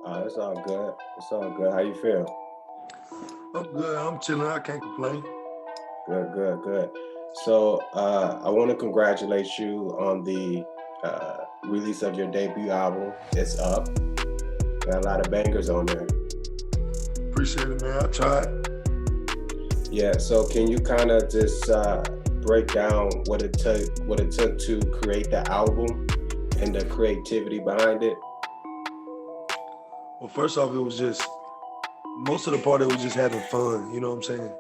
It's all good. It's all good. How you feel? I'm good. I'm chilling. I can't complain. Good, good, good. So, I want to congratulate you on the release of your debut album. It's up. Got a lot of bangers on there. Appreciate it, man. I tried. Yeah. So, can you kind of just break down what it took to create the album and the creativity behind it? Well, first off, it was just most of the part. It was just having fun. You know what I'm saying?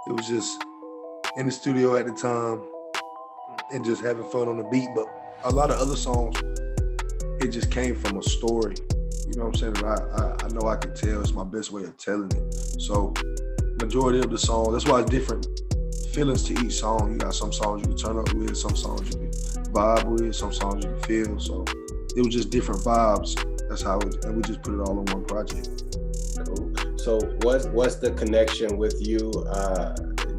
It was just in the studio at the time and just having fun on the beat. But a lot of other songs, it just came from a story. You know what I'm saying? I know I can tell. It's my best way of telling it. So majority of the songs, that's why it's different feelings to each song. You got some songs you can turn up with, some songs you can vibe with, some songs you can feel. So it was just different vibes. That's how it, and we just put it all in one project. Cool. So, what's the connection with you,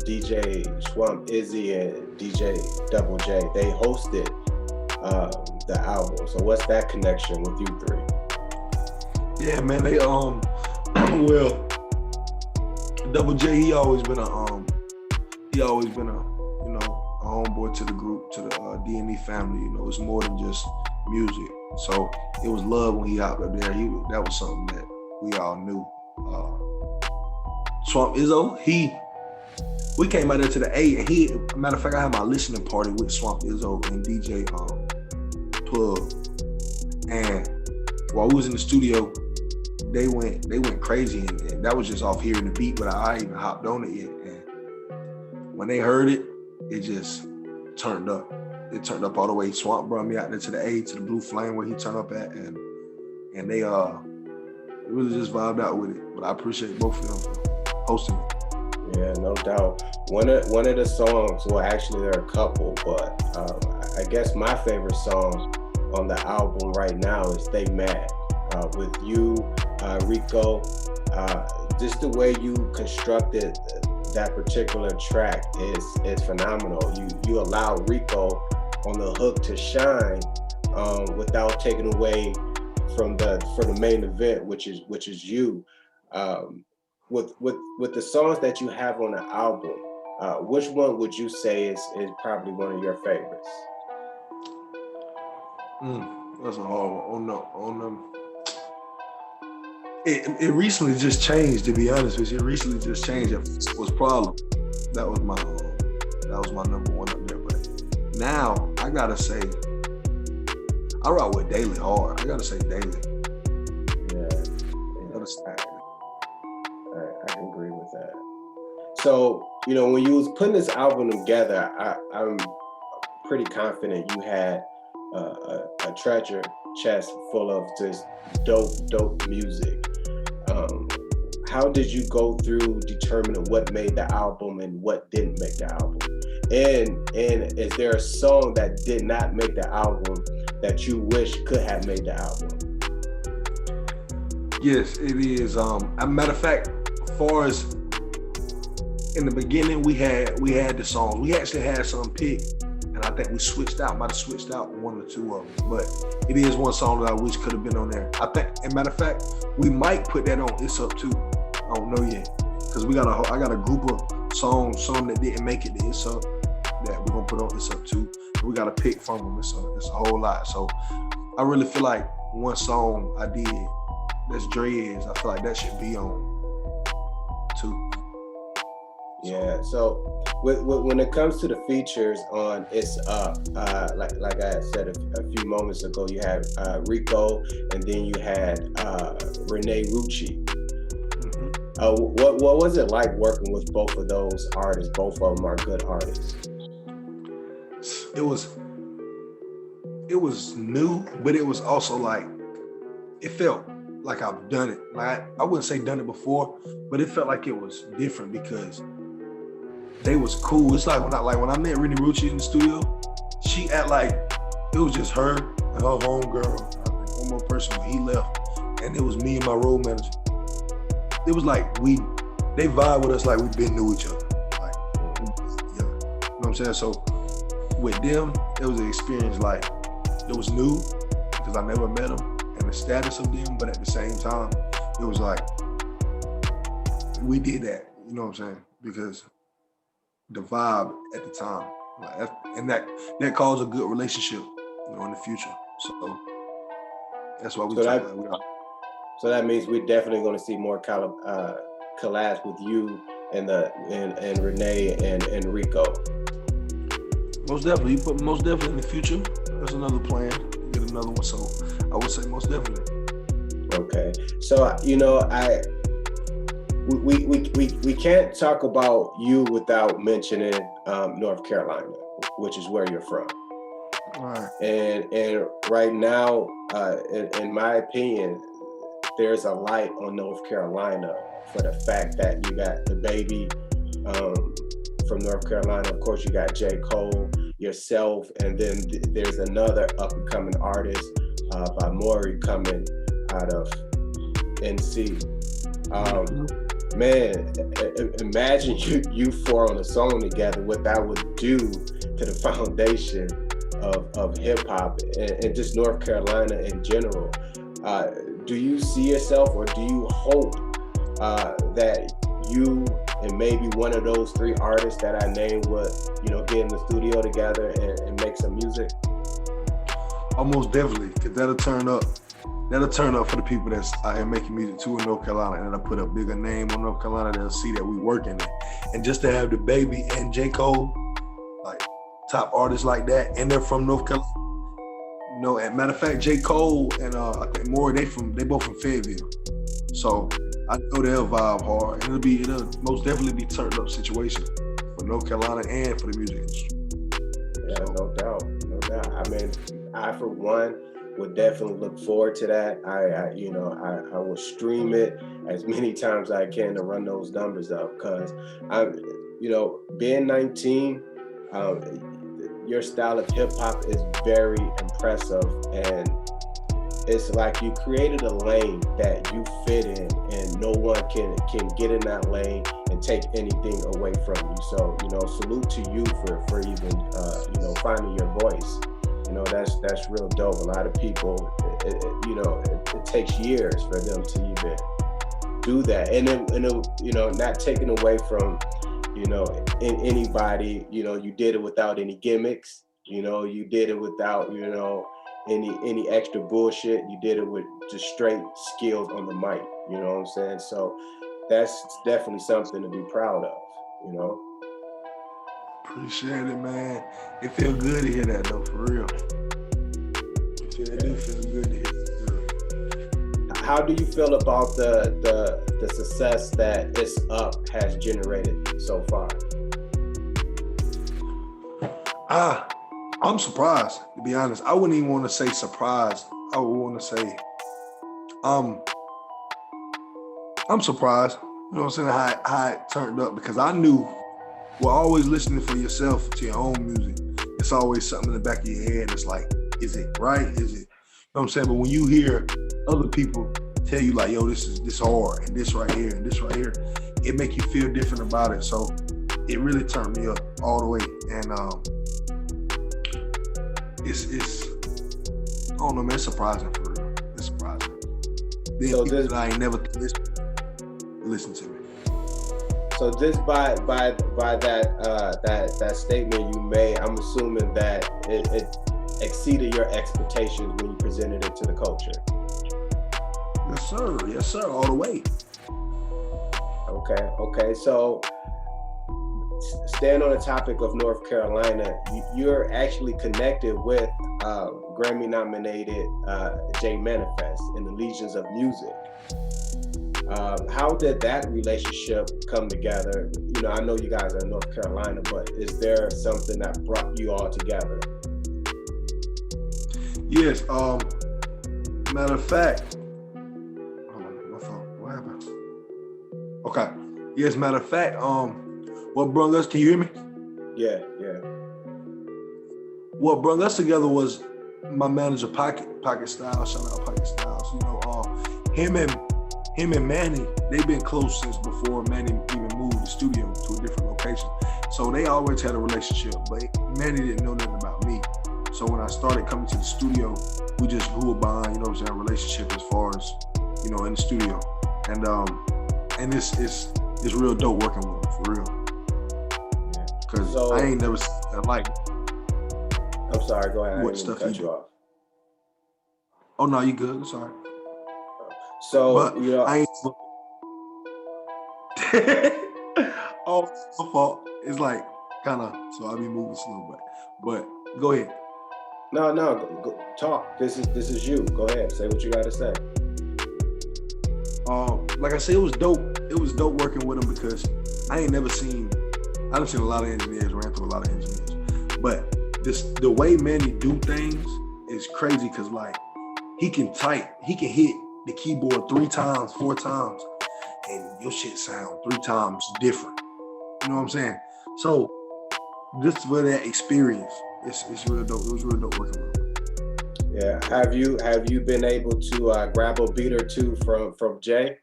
DJ Swamp Izzy and DJ Double J? They hosted the album. So, what's that connection with you three? Yeah, man, they well, Double J, he always been a a homeboy to the group, to the D&E family. You know, it's more than just music. So it was love when he hopped up there. That was something that we all knew. Swamp Izzo, we came out there to the A, and matter of fact, I had my listening party with Swamp Izzo and DJ Plug. And while we was in the studio, they went crazy, and that was just off hearing the beat, but I even hopped on it yet. And when they heard it, it just turned up. It turned up all the way. Swamp brought me out there to the A, to the Blue Flame where he turned up at, and they really just vibed out with it. But I appreciate both of them for hosting it. Yeah, no doubt. One of the songs, well, actually there are a couple, but I guess my favorite song on the album right now is "Stay Mad" with you, Rico. Just the way you constructed that particular track is phenomenal. You allow Rico on the hook to shine without taking away for the main event, which is you. With the songs that you have on the album, which one would you say is probably one of your favorites? That's a hard one. It recently just changed, to be honest with you. It recently just changed. It was Problem. That was my number one up there. But now I gotta say, I rock with Daily hard. I gotta say Daily. Yeah. I can agree with that. So, when you was putting this album together, I'm pretty confident you had a treasure chest full of just dope music. How did you go through determining what made the album and what didn't make the album? And is there a song that did not make the album that you wish could have made the album? Yes, it is. As a matter of fact, as far as in the beginning, we had the songs. We actually had some picked, and I think we might have switched out one or two of them. But it is one song that I wish could have been on there. I think, as a matter of fact, we might put that on It's Up too. I don't know yet, because I got a group of songs, some that didn't make it to It's Up, that we're gonna put on It's Up too. We got to pick from them. It's a whole lot. So I really feel like one song I did that's Dreads, I feel like that should be on too. Yeah. So when it comes to the features on It's Up, like I said a few moments ago, you had Rico, and then you had Renee Rucci. What was it like working with both of those artists? Both of them are good artists. It was new, but it was also like, it felt like I've done it. Like I wouldn't say done it before, but it felt like it was different because they was cool. It's like when I met Renee Rucci in the studio, she act like it was just her and her homegirl. I think one more person when he left, and it was me and my road manager. It was like they vibe with us like we've been knew each other. Like, yeah. You know what I'm saying? So with them, it was an experience like, it was new because I never met them. And status of them, but at the same time, it was like, we did that, you know what I'm saying? Because the vibe at the time, like, and that caused a good relationship, you know, in the future. So that's why we are. So that means we're definitely going to see more collabs with you and Renee and Rico. Most definitely. You put most definitely in the future. There's another plan. Get another one. So I would say most definitely. Okay. So, you know, we can't talk about you without mentioning North Carolina, which is where you're from. All right. And right now, in my opinion, there's a light on North Carolina for the fact that you got the baby from North Carolina. Of course, you got J. Cole, yourself, and then there's another up-and-coming artist by Maury coming out of NC. Man, imagine you four on a song together, what that would do to the foundation of hip-hop and just North Carolina in general. Do you see yourself, or do you hope that you and maybe one of those three artists that I named would, you know, get in the studio together and make some music? Almost definitely, because that'll turn up for the people that's out here making music too in North Carolina, and that'll put a bigger name on North Carolina. They'll see that we working it. And just to have the baby and J. Cole, like top artists like that, and they're from North Carolina. You know, as a matter of fact, J. Cole and I think Maury, they both from Fayetteville. So I know they'll vibe hard, and it'll most definitely be turned up situation for North Carolina and for the music industry. Yeah, no doubt. I mean, I for one would definitely look forward to that. I will stream it as many times as I can to run those numbers up, because being 19, your style of hip hop is very impressive, and it's like you created a lane that you fit in, and no one can get in that lane and take anything away from you. So, you know, salute to you for even finding your voice. You know, that's real dope. A lot of people, it takes years for them to even do that, and not taken away from, in anybody. You did it without any gimmicks. You did it without any extra bullshit. You did it with just straight skills on the mic. You know what I'm saying? So that's definitely something to be proud of. Appreciate it, man. It feels good to hear that though, for real. It do feel good to hear. How do you feel about the success that It's Up has generated so far? I'm surprised, to be honest. I wouldn't even want to say surprised. I would want to say I'm surprised. You know what I'm saying? How it turned up, because I knew, well, always listening for yourself to your own music. It's always something in the back of your head. It's like, is it right? Is it? You know what I'm saying? But when you hear other people tell you like, yo, this hard, and this right here, and this right here, it make you feel different about it. So it really turned me up all the way. And it's I don't know, man, it's surprising for real. It's surprising. Then so people that I ain't never listen to me. So just by that statement you made, I'm assuming that it exceeded your expectations when you presented it to the culture. Yes sir, all the way. Okay. So staying on the topic of North Carolina, you're actually connected with Grammy-nominated J Manifest in the Legions of Music. How did that relationship come together? I know you guys are in North Carolina, but is there something that brought you all together? Yes. Matter of fact, hold on, my phone. What happened? Okay. Yes. Matter of fact, what brought us? Can you hear me? Yeah. What brought us together was my manager, Pocket Styles. Shout out Pocket Styles. Him and Manny, they've been close since before Manny even moved the studio to a different location. So they always had a relationship, but Manny didn't know nothing about me. So when I started coming to the studio, we just grew a bond, you know what I'm saying, relationship as far as, you know, in the studio. And it's real dope working with him, for real. Cause So, I ain't never like. I'm sorry, go ahead. I What didn't stuff cut he you do. off. Oh no, you good, sorry. So, But you know, I ain't oh, it's my fault. It's like kind of, so I be moving slow, but go ahead. no, go, talk. This is you. Go ahead. Say what you got to say. Like I said, it was dope. It was dope working with him because I done seen a lot of engineers, ran through a lot of engineers. But the way Manny do things is crazy because like he can hit the keyboard 3 times, 4 times, and your shit sound 3 times different. You know what I'm saying? So just for that experience, it's real dope. It was real dope working with him. Yeah. Have you been able to grab a beat or two from Jay?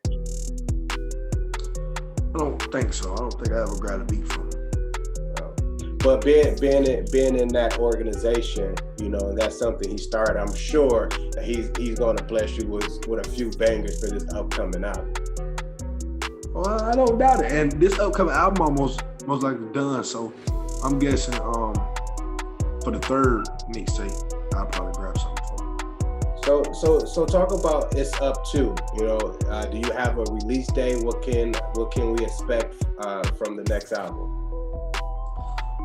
I don't think so. I don't think I ever grabbed a beat from him. But being in that organization, you know, and that's something he started. I'm sure that he's going to bless you with a few bangers for this upcoming album. Well, I don't doubt it. And this upcoming album almost most likely done. So I'm guessing for the 3rd mixtape, I'll probably grab something for him. So talk about It's Up To. You know, do you have a release date? What can we expect from the next album?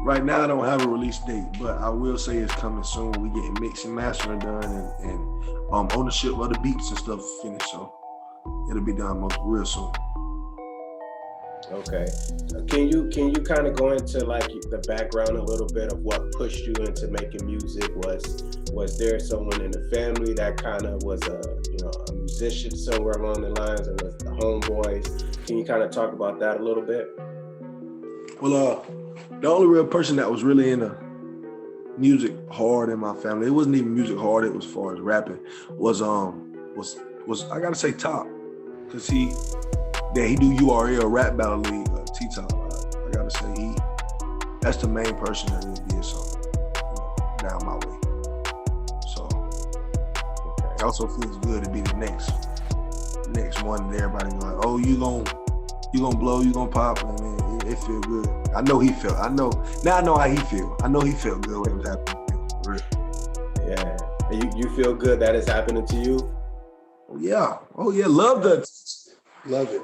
Right now, I don't have a release date, but I will say it's coming soon. We getting mix and mastering done, and ownership of the beats and stuff finished, so it'll be done real soon. Okay. Can you kind of go into like the background a little bit of what pushed you into making music? Was there someone in the family that kind of was a musician somewhere along the lines, or was the homeboys? Can you kind of talk about that a little bit? Well, the only real person that was really into music hard in my family, it wasn't even music hard, it was as far as rapping, was I gotta say Top, because he do URL Rap Battle League, T-Top. I gotta say that's the main person that really did something, down my way. So it also feels good to be the next one, and everybody be like, oh, you gonna blow, you gonna pop, and man, it feel good. I know how he feel. I know he felt good when it was happening. Really. Yeah. You feel good that it's happening to you? Yeah. Oh yeah. Love it. Love it.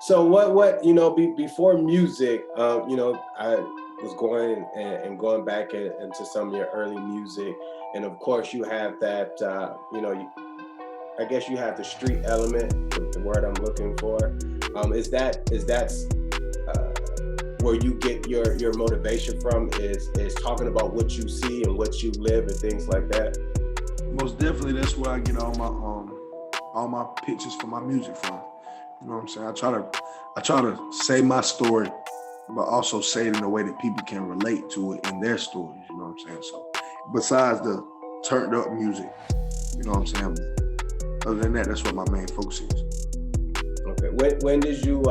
So what before music, I was going back into some of your early music, and of course you have that, I guess you have the street element, the word I'm looking for. Is that where you get your motivation from? Is talking about what you see and what you live and things like that? Most definitely, that's where I get all my pictures for my music from. You know what I'm saying? I try to say my story, but also say it in a way that people can relate to it in their stories. You know what I'm saying? So besides the turned up music, you know what I'm saying? Other than that, that's what my main focus is. Okay. When did you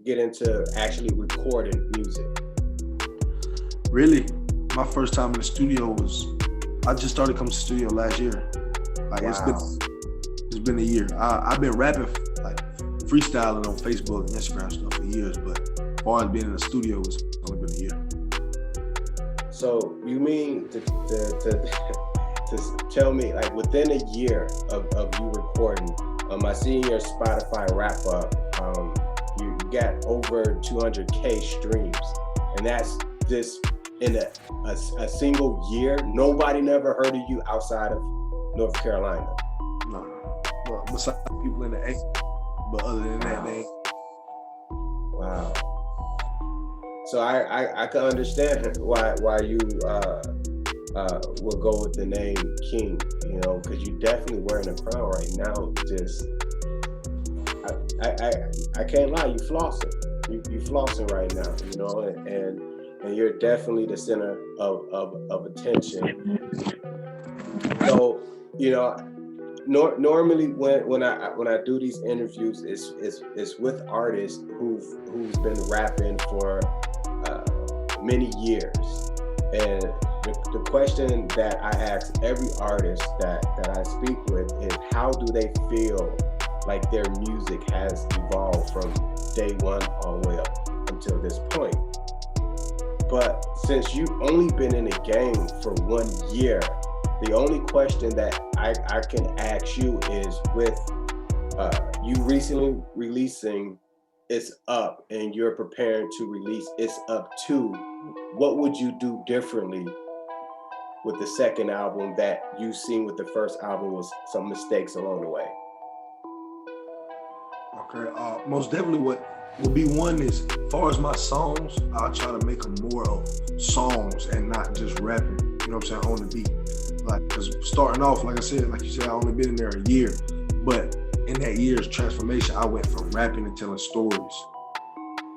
get into actually recording music? Really, my first time in the studio I just started coming to the studio last year. Like wow. It's been a year. I've been rapping, like freestyling on Facebook and Instagram stuff for years, but as far as being in the studio, it's only been a year. So you mean to tell me, like within a year of you recording, I see in your Spotify wrap up, you got over 200K streams, and that's just in a single year. Nobody never heard of you outside of North Carolina. No. Well, besides people in the A, but other than that, they ain't. Wow. So I can understand why you will go with the name King, because you definitely wearing a crown right now. Just I can't lie, you flossing. You flossing right now, and you're definitely the center of attention. So normally when I do these interviews, it's with artists who's been rapping for many years, and the question that I ask every artist that I speak with is, how do they feel like their music has evolved from day one all the way up until this point? But since you've only been in the game for 1 year, the only question that I can ask you is, with you recently releasing It's Up and you're preparing to release It's Up 2, what would you do differently with the second album that you've seen with the first album was some mistakes along the way? Okay, most definitely what will be one is, as far as my songs, I'll try to make them more of songs and not just rapping, you know what I'm saying, on the beat. Like, cause starting off, like I said, like you said, I only been in there a year, but in that year's transformation, I went from rapping and telling stories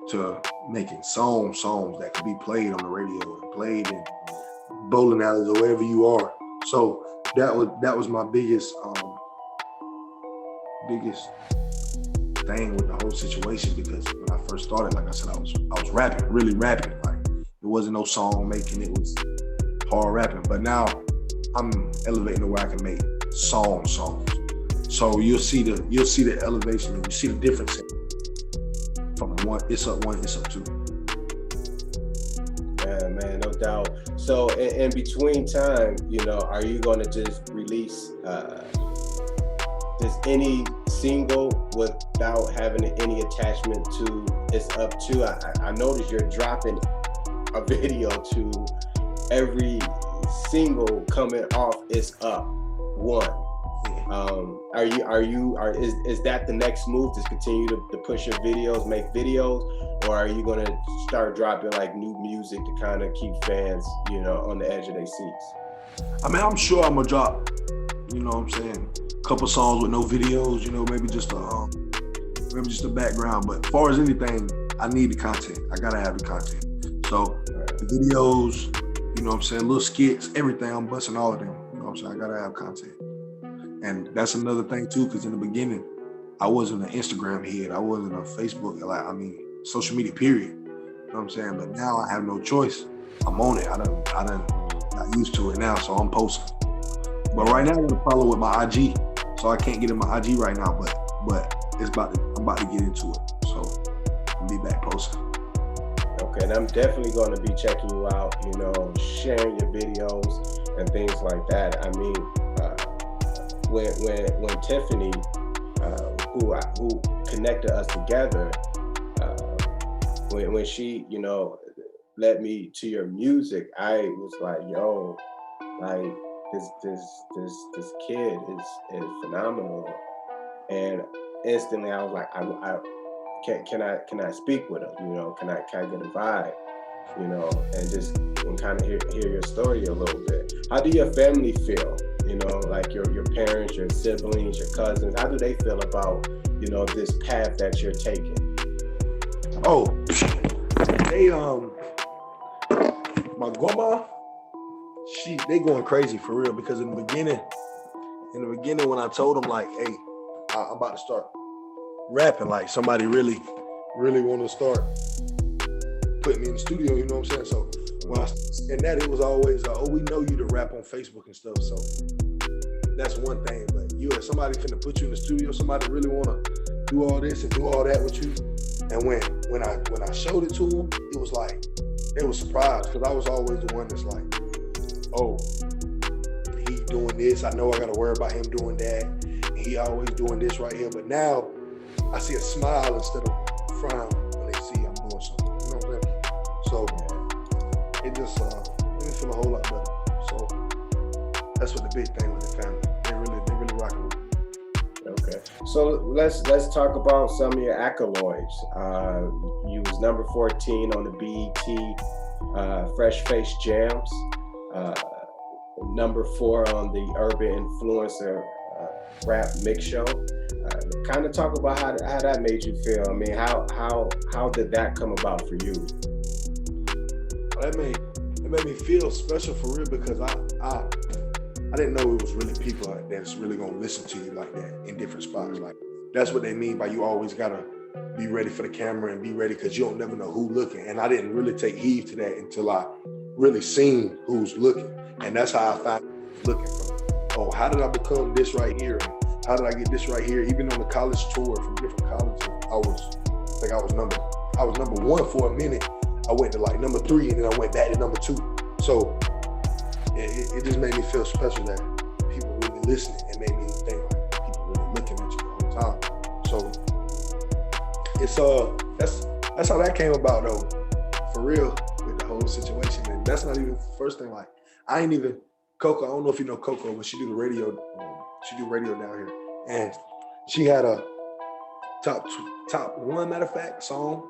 to making songs that could be played on the radio and played in bowling alleys or wherever you are. So that was my biggest thing with the whole situation, because when I first started, like I said, I was rapping, really rapping. Like, it wasn't no song making, it was hard rapping. But now I'm elevating to where I can make songs. So you'll see the elevation, and you see the difference from It's Up 1, It's Up 2. Yeah, man, no doubt. So in between time, are you going to just release just any single without having any attachment to It's Up 2? I noticed you're dropping a video to every single coming off It's Up 1. Is that the next move, to continue to push your videos, make videos, or are you gonna start dropping like new music to kind of keep fans, on the edge of their seats? I mean, I'm sure I'm gonna drop, you know what I'm saying, a couple songs with no videos, maybe just a background. But as far as anything, I need the content. I gotta have the content. So the videos, you know what I'm saying, little skits, everything, I'm busting all of them. You know what I'm saying? I gotta have content. And that's another thing too, because in the beginning, I wasn't an Instagram head. I wasn't a Facebook, social media, period. You know what I'm saying? But now I have no choice. I'm on it. I done got used to it now, so I'm posting. But right now I'm gonna follow with my IG. So I can't get in my IG right now, but I'm about to get into it. So I'll be back posting. Okay, and I'm definitely going to be checking you out, sharing your videos and things like that. I mean, when Tiffany, who connected us together, when she, led me to your music, I was like, yo, like this kid is phenomenal. And instantly I was like, can I speak with him? Can I get a vibe? And just kind of hear your story a little bit. How do your family feel? Like your parents, your siblings, your cousins, how do they feel about, this path that you're taking? Oh, they, my grandma, they going crazy for real, because in the beginning when I told them, like, hey, I'm about to start rapping, like somebody really want to start putting me in the studio, you know what I'm saying? So when I and that, it was always, we know you to rap on Facebook and stuff. So that's one thing. But if somebody finna put you in the studio, somebody really want to do all this and do all that with you. And when I showed it to them, it was like, they were surprised, because I was always the one that's like, oh, he doing this, I know I gotta worry about him doing that, and he always doing this right here. But now I see a smile instead of a frown when they see I'm doing something. You know what I'm saying? So it just made me feel a whole lot better. So that's what the big thing with the family. They really rocking with me. Okay, so let's talk about some of your accolades. You was number 14 on the BET Fresh Face Jams, number 4 on the Urban Influencer Rap Mix Show. Kind of talk about how that made you feel. I mean, how did that come about for you? It made me feel special for real, because I didn't know it was really people that's really gonna listen to you like that in different spots. Like, that's what they mean by you always gotta be ready for the camera and be ready, because you don't never know who looking. And I didn't really take heed to that until I really seen who's looking. And that's how I found looking from, oh, how did I become this right here? How did I get this right here? Even on the college tour from different colleges, I was number one for a minute. I went to like number 3 and then I went back to number 2. So it just made me feel special that people really listening. It made me think like people really looking at you the whole time. So it's that's how that came about though, for real, with the whole situation. And that's not even the first thing. Like I ain't even Coco. I don't know if you know Coco, but she do the radio. She do radio down here, and she had a top 1, matter of fact, song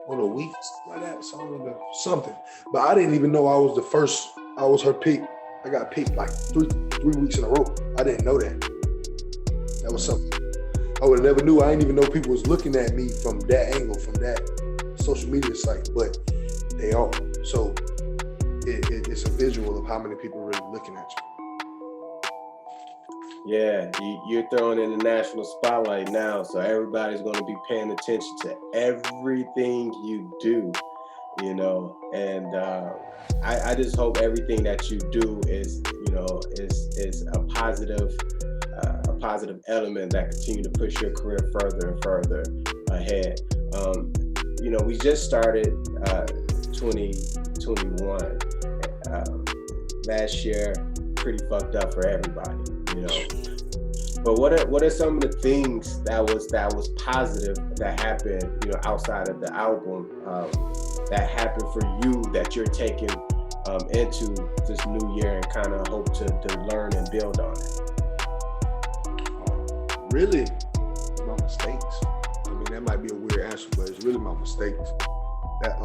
on a week, like that, song on the something. But I didn't even know I was the first. I was her pick. I got picked like three weeks in a row. I didn't know that. That was something. I would have never knew. I didn't even know people was looking at me from that angle, from that social media site, but they are. So it's a visual of how many people are really looking at you. Yeah, you're throwing in the national spotlight now, so everybody's going to be paying attention to everything you do, you know. And I just hope everything that you do is, you know, is a positive element that continue to push your career further and further ahead. You know, we just started 2021. Last year, pretty fucked up for everybody. You know, but what are some of the things that was positive that happened, you know, outside of the album, that happened for you that you're taking into this new year and kind of hope to learn and build on it? Really, my mistakes. I mean, that might be a weird answer, but it's really my mistakes that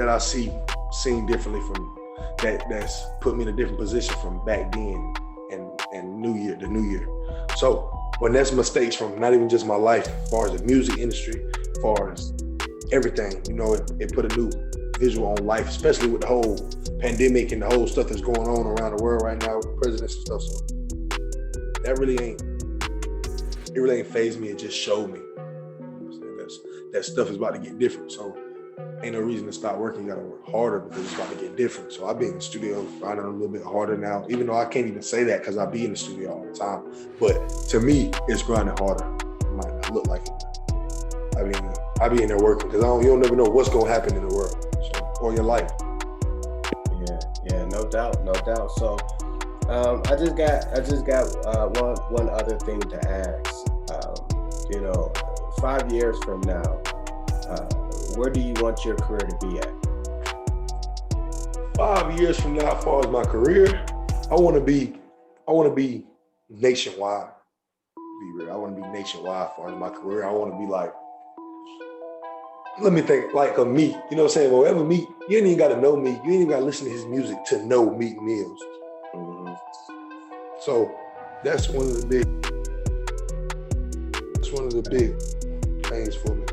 I seen differently from. That's put me in a different position from back then and the new year. So when that's mistakes from not even just my life, as far as the music industry, as far as everything, you know, it put a new visual on life, especially with the whole pandemic and the whole stuff that's going on around the world right now with presidents and stuff. So that really ain't fazed me. It just showed me that stuff is about to get different. So ain't no reason to stop working. You gotta work harder because it's about to get different. So I've been in the studio grinding a little bit harder now, even though I can't even say that because I be in the studio all the time. But to me, it's grinding harder. It might not look like it. I be in there working because you don't never know what's gonna happen in the world, or your life. Yeah, no doubt. So I just got one other thing to ask. You know, 5 years from now, where do you want your career to be at? 5 years from now, as far as my career, I want to be nationwide. Be real. I want to be nationwide as far as my career. I want to be like, let me think, like a Meek. You know what I'm saying? Wherever Meek, you ain't even got to know Meek. You ain't even got to listen to his music to know Meek Mills. Mm-hmm. So that's one of the big things for me.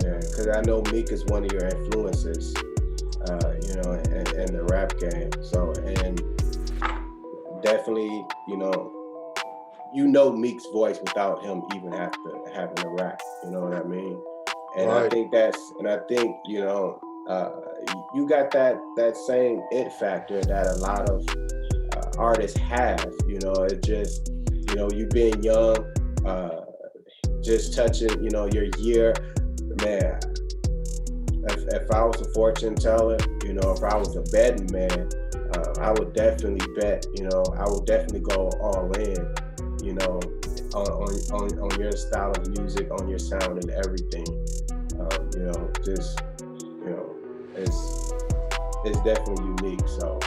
Yeah, because I know Meek is one of your influences, you know, in the rap game. So, and definitely, you know Meek's voice without him even having to rap. You know what I mean? And right. I think you know, you got that same it factor that a lot of artists have. You know, it just, you know, you being young, just touching, you know, your year. Man, if I was a fortune teller, you know, if I was a betting man, I would definitely bet, you know, I would definitely go all in, you know, on your style of music, on your sound and everything. You know, just, you know, it's definitely unique. So